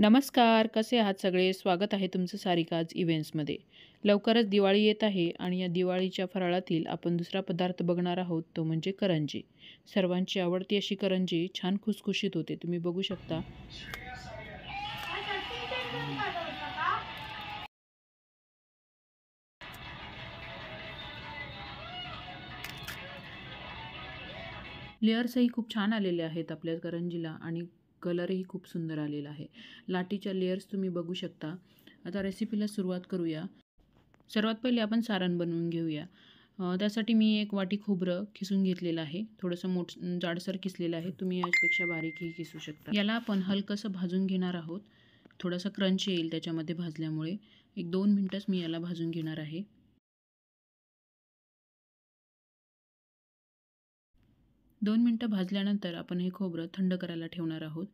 नमस्कार, कसे आहात सगळे? स्वागत आहे तुमचं सारिकाज इव्हेंट्समध्ये. लवकरच दिवाळी येत आहे आणि या दिवाळीच्या फराळातील आपण दुसरा पदार्थ बघणार आहोत, तो म्हणजे करंजी. सर्वांची आवडती अशी करंजी छान खुसखुशीत होते. तुम्ही बघू शकता. लेयर्सही खूप छान आलेले आहेत आपल्या करंजीला आणि कलरही खूप सुंदर आलेला आहे. लाटीच्या लेयर्स तुम्ही बघू शकता. आता रेसिपीला सुरुवात करूया. सर्वात पहिले आपण सारण बनवून घेऊया. त्यासाठी मी एक वाटी खोबरं किसून घेतलेलं आहे. थोडंसं जाडसर किसलेलं आहे. तुम्ही यापेक्षा बारीकही किसू शकता. याला आपण हलकंसं भाजून घेणार आहोत. थोडासा क्रंच येईल त्याच्यामध्ये भाजल्यामुळे. 1-2 मिनटंच मी याला भाजून घेणार आहे. 2 मिनटं भाजल्यानंतर आपण हे खोबरं थंड करायला ठेवणार आहोत.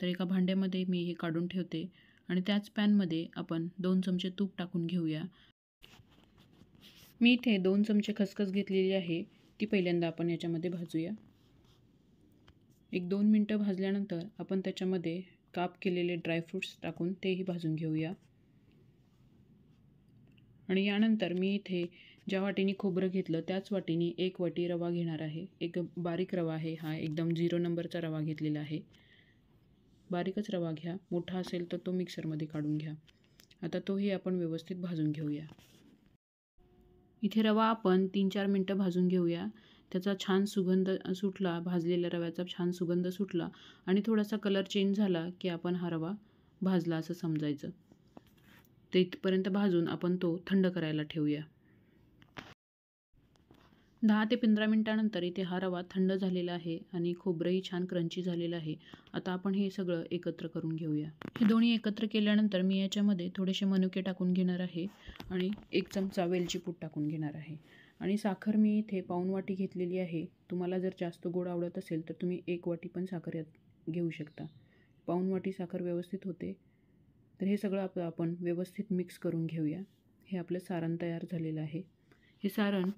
तर एका भांड्यामध्ये मी हे काढून ठेवते आणि त्याच पॅनमध्ये आपण 2 चमचे तूप टाकून घेऊया. मी इथे 2 चमचे खसखस घेतलेली आहे. ती पहिल्यांदा आपण याच्यामध्ये भाजूया. 1-2 मिनटं भाजल्यानंतर आपण त्याच्यामध्ये काप केलेले ड्रायफ्रूट्स टाकून तेही भाजून घेऊया. आणि यानंतर मी इथे ज्या वाटीने खोबरं घेतलं त्याच वाटीने 1 वाटी रवा घेणार आहे. एक बारीक रवा आहे हा. एकदम 0 नंबरचा रवा घेतलेला आहे. बारीकच रवा घ्या. मोठा असेल तर तो मिक्सरमध्ये काढून घ्या. आता तोही आपण व्यवस्थित भाजून घेऊया. इथे रवा आपण 3-4 मिनटं भाजून घेऊया. त्याचा छान सुगंध सुटला, भाजलेल्या रव्याचा छान सुगंध सुटला आणि थोडासा कलर चेंज झाला की आपण हा रवा भाजला असं समजायचं. ते इथपर्यंत भाजून आपण तो थंड करायला ठेवूया. 10 ते 15 मिनटानंतर इथे हा रवा थंड झालेला आहे आणि खोबरंही छान क्रंची झालेलं आहे. आता आपण हे सगळं एकत्र करून घेऊया. हे दोन्ही एकत्र केल्यानंतर मी याच्यामध्ये थोडेसे मनुके टाकून घेणार आहे आणि 1 चमचा वेलची पूड टाकून घेणार आहे आणि साखर मी इथे पाऊण वाटी घेतलेली आहे. तुम्हाला जर जास्त गोड आवडत असेल तर तुम्ही 1 वाटी पण साखर यात घेऊ शकता. पाऊण वाटी साखर व्यवस्थित होते. तर हे सगळं आपण व्यवस्थित मिक्स करून घेऊया. हे आपलं सारण तयार झालेलं आहे. हे सारण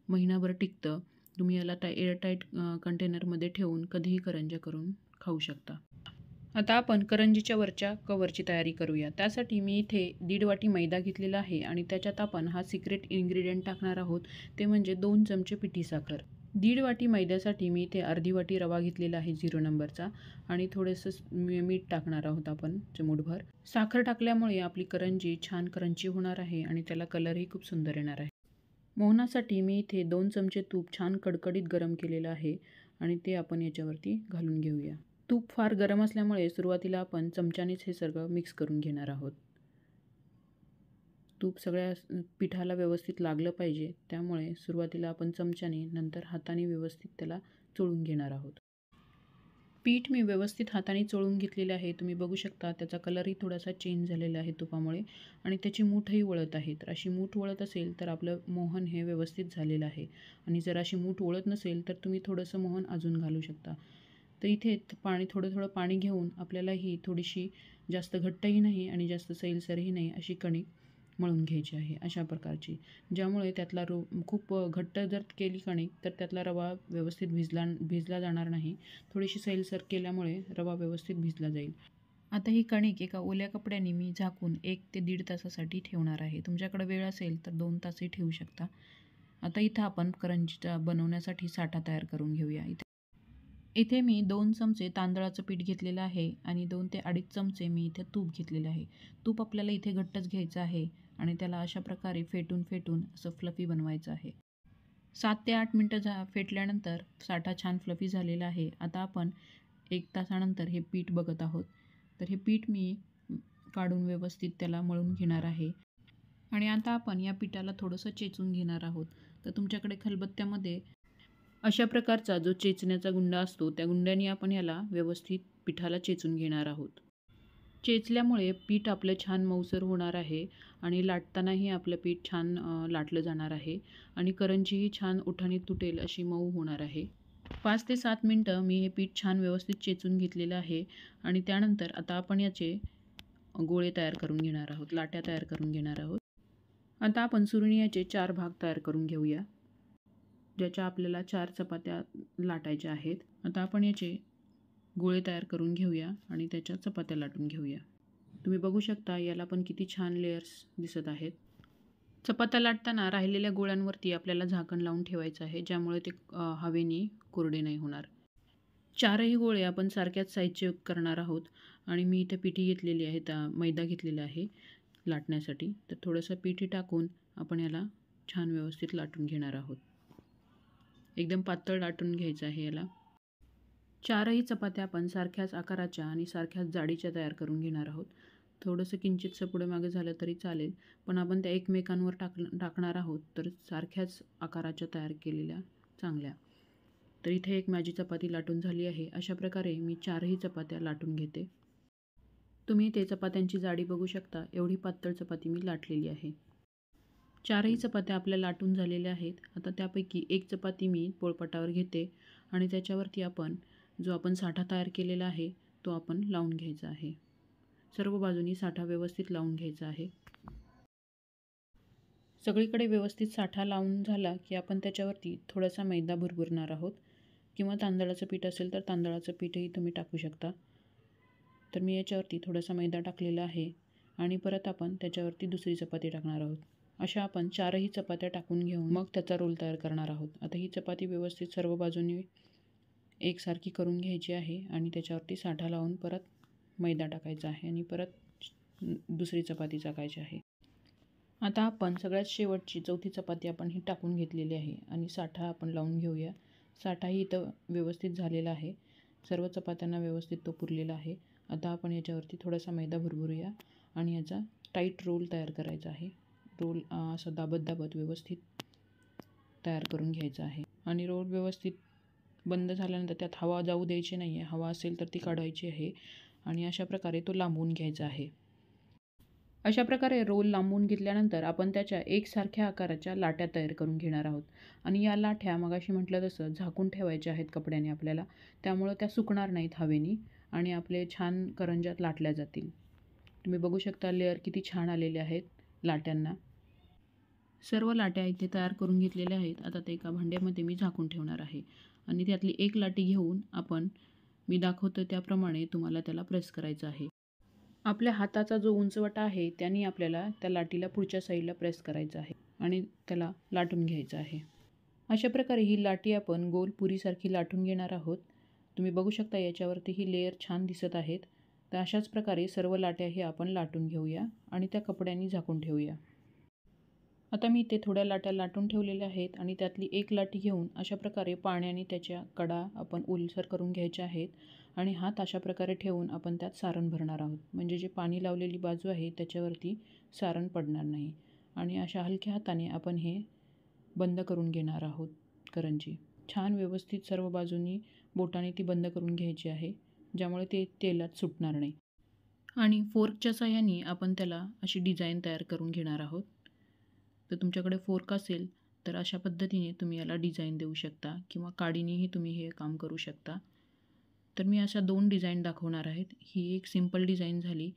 महिनाभर टिकतं. तुम्ही याला एअरटाईट कंटेनरमध्ये ठेवून कधीही करंज्या करून खाऊ शकता. आता आपण करंजीच्या वरच्या कवरची तयारी करूया. त्यासाठी मी इथे 1.5 वाटी मैदा घेतलेला आहे आणि त्याच्यात आपण हा सिक्रेट इन्ग्रेडियंट टाकणार आहोत. ते म्हणजे 2 चमचे पिठी साखर. 1.5 वाटी मैद्यासाठी मी इथे अर्धी वाटी रवा घेतलेला आहे 0 नंबरचा आणि थोडंसं मीठ टाकणार आहोत आपण चिमूटभर. साखर टाकल्यामुळे आपली करंजी छान क्रंची होणार आहे आणि त्याला कलरही खूप सुंदर येणार आहे. मोहनासाठी मी इथे 2 चमचे तूप छान कडकडीत गरम केलेलं आहे आणि ते आपण याच्यावरती घालून घेऊया. तूप फार गरम असल्यामुळे सुरुवातीला आपण चमच्यानेच हे सगळं मिक्स करून घेणार आहोत. तूप सगळ्या पिठाला व्यवस्थित लागलं पाहिजे, त्यामुळे सुरुवातीला आपण चमच्याने नंतर हाताने व्यवस्थित त्याला चोळून घेणार आहोत. पीठ मी व्यवस्थित हाताने चोळून घेतलेले आहे. तुम्ही बघू शकता त्याचा कलरही थोडासा चेंज झालेला आहे तुपामुळे आणि त्याची मूठही वळत आहे. तर अशी मूठ वळत असेल तर आपलं मोहन हे व्यवस्थित झालेलं आहे आणि जर अशी मूठ वळत नसेल तर तुम्ही थोडंसं मोहन अजून घालू शकता. तर इथे थोडं पाणी घेऊन आपल्याला ही थोडीशी जास्त घट्टही नाही आणि जास्त सैलसरही नाही अशी कणिक मळून घ्यायची आहे अशा प्रकारची. ज्यामुळे त्यातला खूप घट्ट जर केली कणिक तर त्यातला रवा व्यवस्थित भिजला जाणार नाही. थोडीशी सैलसर केल्यामुळे रवा व्यवस्थित भिजला जाईल. आता ही कणिक एका ओल्या कपड्याने मी झाकून 1 ते 1.5 तासासाठी ठेवणार आहे. तुमच्याकडे वेळ असेल तर 2 तासही ठेवू शकता. आता इथं आपण करंजीचा बनवण्यासाठी साठा तयार करून घेऊया. इथे मी 2 चमचे तांदळाचं पीठ घेतलेलं आहे आणि 2 ते 2.5 चमचे मी इथे तूप घेतलेलं आहे. तूप आपल्याला इथे घट्टच घ्यायचं आहे आणि त्याला अशा प्रकारे फेटून असं फ्लफी बनवायचं आहे. 7 ते 8 मिनटं फेटल्यानंतर साठा छान फ्लफी झालेला आहे. आता आपण 1 तासानंतर हे पीठ बघत आहोत. तर हे पीठ मी काढून व्यवस्थित त्याला मळून घेणार आहे आणि आता आपण या पिठाला थोडंसं चेचून घेणार आहोत. तर तुमच्याकडे खलबत्त्यामध्ये अशा प्रकारचा जो चेचण्याचा गुंडा असतो त्या गुंड्याने आपण याला व्यवस्थित पिठाला चेचून घेणार आहोत. चेचल्यामुळे पीठ आपलं छान मऊसर होणार आहे आणि लाटतानाही आपलं पीठ छान लाटलं जाणार आहे आणि करंजीही छान उठाने तुटेल अशी मऊ होणार आहे. 5 ते 7 मिनटं मी हे पीठ छान व्यवस्थित चेचून घेतलेलं आहे आणि त्यानंतर आता आपण याचे गोळे तयार करून घेणार आहोत, लाट्या तयार करून घेणार आहोत. आता आपण सुरळीचे 4 भाग तयार करून घेऊया, ज्याच्या आपल्याला 4 चपात्या लाटायच्या आहेत. आता आपण याचे गोळे तयार करून घेऊया आणि त्याच्या चपात्या लाटून घेऊया. तुम्ही बघू शकता याला पण किती छान लेयर्स दिसत आहेत. चपात्या लाटताना राहिलेल्या गोळ्यांवरती आपल्याला झाकण लावून ठेवायचं आहे, ज्यामुळे ते हवेने कोरडे नाही होणार. 4ही गोळे आपण सारख्याच साईजचे करणार आहोत आणि मी इथे पिठी घेतलेली आहे, मैदा घेतलेला आहे लाटण्यासाठी. तर थोडंसं पिठी टाकून आपण याला छान व्यवस्थित लाटून घेणार आहोत. एकदम पातळ लाटून घ्यायचं आहे याला. 4ही चपात्या आपण सारख्याच आकाराच्या आणि सारख्याच जाडीच्या तयार करून घेणार आहोत. थोडंसं किंचितसं पुढे मागे झालं तरी चालेल, पण आपण त्या एकमेकांवर टाकणार आहोत, तर सारख्याच आकाराच्या तयार केलेल्या चांगल्या. तर इथे एक माझी चपाती लाटून झाली आहे. अशा प्रकारे मी 4ही चपात्या लाटून घेते. तुम्ही ते चपात्यांची जाडी बघू शकता, एवढी पातळ चपाती मी लाटलेली आहे. 4ही चपात्या आपल्या लाटून झालेल्या आहेत. आता त्यापैकी एक चपाती मी पोळपाटावर घेते आणि त्याच्यावरती जो आपण साठा तयार केलेला आहे तो आपण लावून घ्यायचा आहे. सर्व बाजूनी साठा व्यवस्थित लावून घ्यायचा आहे. सगळीकडे व्यवस्थित साठा लावून झाला की आपण त्याच्यावरती थोडासा मैदा भुरभुरणार आहोत, किंवा तांदळाचं पीठ असेल तर तांदळाचं पीठही तुम्ही टाकू शकता. तर मी याच्यावरती थोडासा मैदा टाकलेला आहे आणि परत आपण त्याच्यावरती दुसरी चपाती टाकणार आहोत. अशा आपण 4ही चपात्या टाकून घेऊन मग त्याचा रोल तयार करणार आहोत. आता ही चपाती व्यवस्थित सर्व बाजूंनी एकसारखी करून घ्यायची आहे आणि त्याच्यावरती साठा लावून परत मैदा टाकायचा आहे आणि परत दुसरी चपाती टाकायची आहे. आता आपण सगळ्यात शेवटची 4थी चपाती आपण ही टाकून घेतलेली आहे आणि साठा आपण लावून घेऊया. साठाही इथं व्यवस्थित झालेला आहे. सर्व चपात्यांना व्यवस्थित तो पुरलेला आहे. आता आपण याच्यावरती थोडासा मैदा भुरभुरूया आणि याचा टाईट रोल तयार करायचा आहे. रोल असं दाबत व्यवस्थित तयार करून घ्यायचा आहे आणि रोल व्यवस्थित बंद झाल्यानंतर त्यात हवा जाऊ द्यायची नाही आहे. हवा असेल तर ती काढायची आहे आणि अशा प्रकारे तो लांबवून घ्यायचा आहे. अशा प्रकारे रोल लांबवून घेतल्यानंतर आपण त्याच्या एकसारख्या आकाराच्या लाट्या तयार करून घेणार आहोत आणि या लाट्या मगाशी म्हटलं तसं झाकून ठेवायच्या आहेत कपड्याने आपल्याला, त्यामुळं त्या सुकणार नाहीत हवेने आणि आपले छान करंज्यात लाटल्या जातील. तुम्ही बघू शकता लेअर किती छान आलेले आहेत लाट्यांना. सर्व लाट्या इथे तयार करून घेतलेल्या आहेत. आता ते एका भांड्यामध्ये मी झाकून ठेवणार आहे आणि त्यातली एक लाटी घेऊन मी दाखवतो त्याप्रमाणे तुम्हाला त्याला प्रेस करायचं आहे. आपल्या हाताचा जो उंचवटा आहे त्याने आपल्याला त्या लाटीला पुढच्या साईडला प्रेस करायचं आहे आणि त्याला लाटून घ्यायचं आहे. अशा प्रकारे ही लाटी आपण गोल पुरीसारखी लाटून घेणार आहोत. तुम्ही बघू शकता याच्यावरती ही लेयर छान दिसत आहेत. तर अशाच प्रकारे सर्व लाट्याही आपण लाटून घेऊया आणि त्या कपड्यांनी झाकून ठेवूया. आता मी ते थोड्या लाट्या लाटून ठेवलेल्या आहेत आणि त्यातली एक लाटी घेऊन अशा प्रकारे पाण्याने त्याच्या कडा आपण ओलसर करून घ्यायच्या आहेत आणि हात अशा प्रकारे ठेवून आपण त्यात सारण भरणार आहोत, म्हणजे जे पाणी लावलेली बाजू आहे त्याच्यावरती सारण पडणार नाही. आणि अशा हलक्या हाताने आपण हे बंद करून घेणार आहोत करंजी. छान व्यवस्थित सर्व बाजूंनी बोटाने ती बंद करून घ्यायची आहे, ज्यामुळे ते तेलात सुटणार नाही. आणि फोर्कच्या साहाय्याने आपण त्याला अशी डिझाईन तयार करून घेणार आहोत. तर तुमच्याकडे फोर्क असेल तर अशा पद्धतीने तुम्ही याला डिझाईन देऊ शकता किंवा काडीनेही तुम्ही हे काम करू शकता. तर मी अशा 2 डिझाईन दाखवणार आहेत. ही एक सिंपल डिझाईन झाली.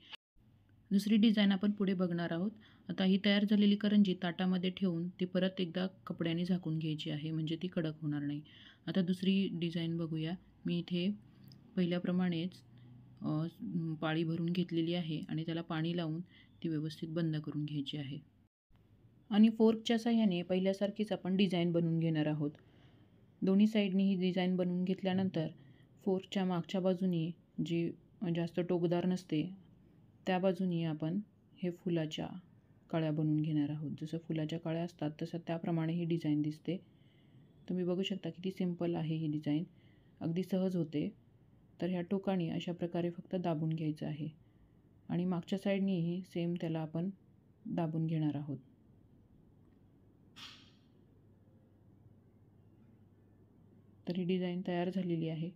दुसरी डिझाईन आपण पुढे बघणार आहोत. आता ही तयार झालेली करंजी ताटामध्ये ठेवून ती परत एकदा कपड्याने झाकून घ्यायची आहे, म्हणजे ती कडक होणार नाही. आता दुसरी डिझाईन बघूया. मी इथे पहिल्याप्रमाणेच पाळी भरून घेतलेली आहे आणि त्याला पाणी लावून ती व्यवस्थित बंद करून घ्यायची आहे. आणि फोर्कच्या साहाय्याने पहिल्यासारखीच आपण डिझाईन बनवून घेणार आहोत. दोन्ही साईडनी ही डिझाईन बनवून घेतल्यानंतर फोर्कच्या मागच्या बाजूनी जी जास्त टोकदार नसते त्या बाजूनी आपण हे फुलाच्या कळ्या बनवून घेणार आहोत. जसं फुलाच्या कळ्या असतात तसं त्याप्रमाणे ही डिझाईन दिसते. तुम्ही बघू शकता किती सिंपल आहे ही डिझाईन, अगदी सहज होते. तर ह्या टोकाने अशा प्रकारे फक्त दाबून घ्यायचं आहे आणि मागच्या साईडनीही सेम त्याला आपण दाबून घेणार आहोत. तर ही डिझाईन तयार झालेली आहे.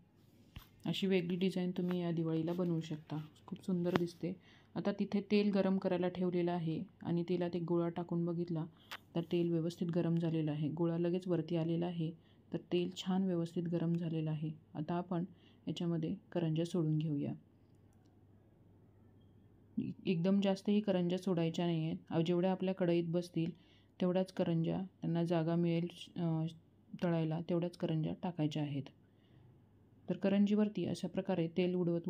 अशी वेगळी डिझाईन तुम्ही या दिवाळीला बनवू शकता, खूप सुंदर दिसते. आता तिथे तेल गरम करायला ठेवलेलं आहे आणि तेलात एक गोळा टाकून बघितला तर तेल व्यवस्थित गरम झालेलं आहे. गोळा लगेच वरती आलेला आहे, तर तेल छान व्यवस्थित गरम झालेलं आहे. आता आपण याच्यामध्ये करंज्या सोडून घेऊया. एकदम जास्तही करंज्या सोडायच्या नाही आहेत. जेवढ्या आपल्या कढईत बसतील तेवढ्याच करंज्या, त्यांना जागा मिळेल तळायला तेवढ्याच करंज्या टाकायच्या आहेत. तर करंजीवरती अशा प्रकारे तेल उडवत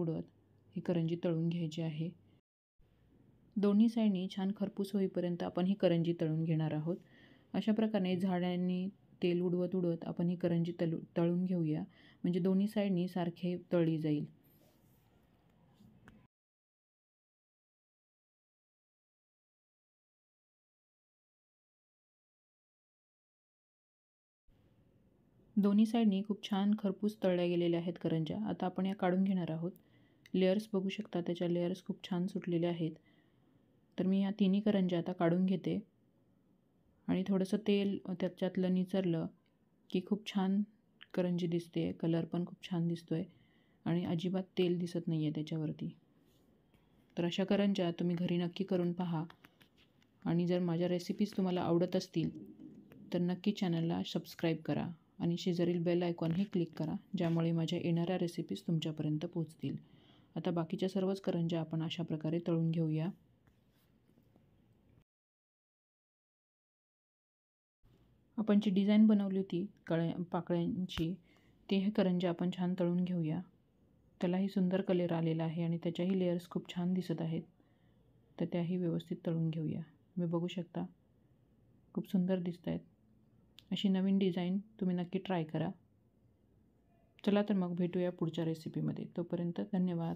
ही करंजी तळून घ्यायची आहे. दोन्ही साईडनी छान खरपूस होईपर्यंत आपण ही करंजी तळून घेणार आहोत. अशा प्रकारे झाडांनी तेल उडवत उडवत आपण ही करंजी तळून घेऊया, म्हणजे दोन्ही साईडनी सारखे तळली जाईल. दोन्ही साईडनी खूप छान खरपूस तळल्या गेलेल्या आहेत करंज्या. आता आपण या काढून घेणार आहोत. लेयर्स बघू शकता, त्याच्या लेयर्स खूप छान सुटलेल्या आहेत. तर मी ह्या तिन्ही करंज्या आता काढून घेते आणि थोडंसं तेल त्याच्यातलं निचरलं की खूप छान करंजी दिसते. कलर पण खूप छान दिसतो आहे आणि अजिबात तेल दिसत नाही आहे त्याच्यावरती. तर अशा करंज्या तुम्ही घरी नक्की करून पहा आणि जर माझ्या रेसिपीज तुम्हाला आवडत असतील तर नक्की चॅनलला सबस्क्राईब करा आणि शेजारील बेल आयकॉनही क्लिक करा, ज्यामुळे माझ्या येणाऱ्या रेसिपीज तुमच्यापर्यंत पोहोचतील. आता बाकीच्या सर्वच करंज्या आपण अशा प्रकारे तळून घेऊया. आपण जी डिझाईन बनवली होती पाकळ्यांची, ते हे करंज्या आपण छान तळून घेऊया. त्यालाही सुंदर कलर आलेला आहे आणि त्याच्याही लेयर्स खूप छान दिसत आहेत. तर त्याही व्यवस्थित तळून घेऊया. तुम्ही बघू शकता, खूप सुंदर दिसत आहेत. अशी नवीन डिझाईन तुम्ही नक्की ट्राय करा. चला तर मग भेटूया पुढच्या रेसिपीमध्ये. तोपर्यंत धन्यवाद.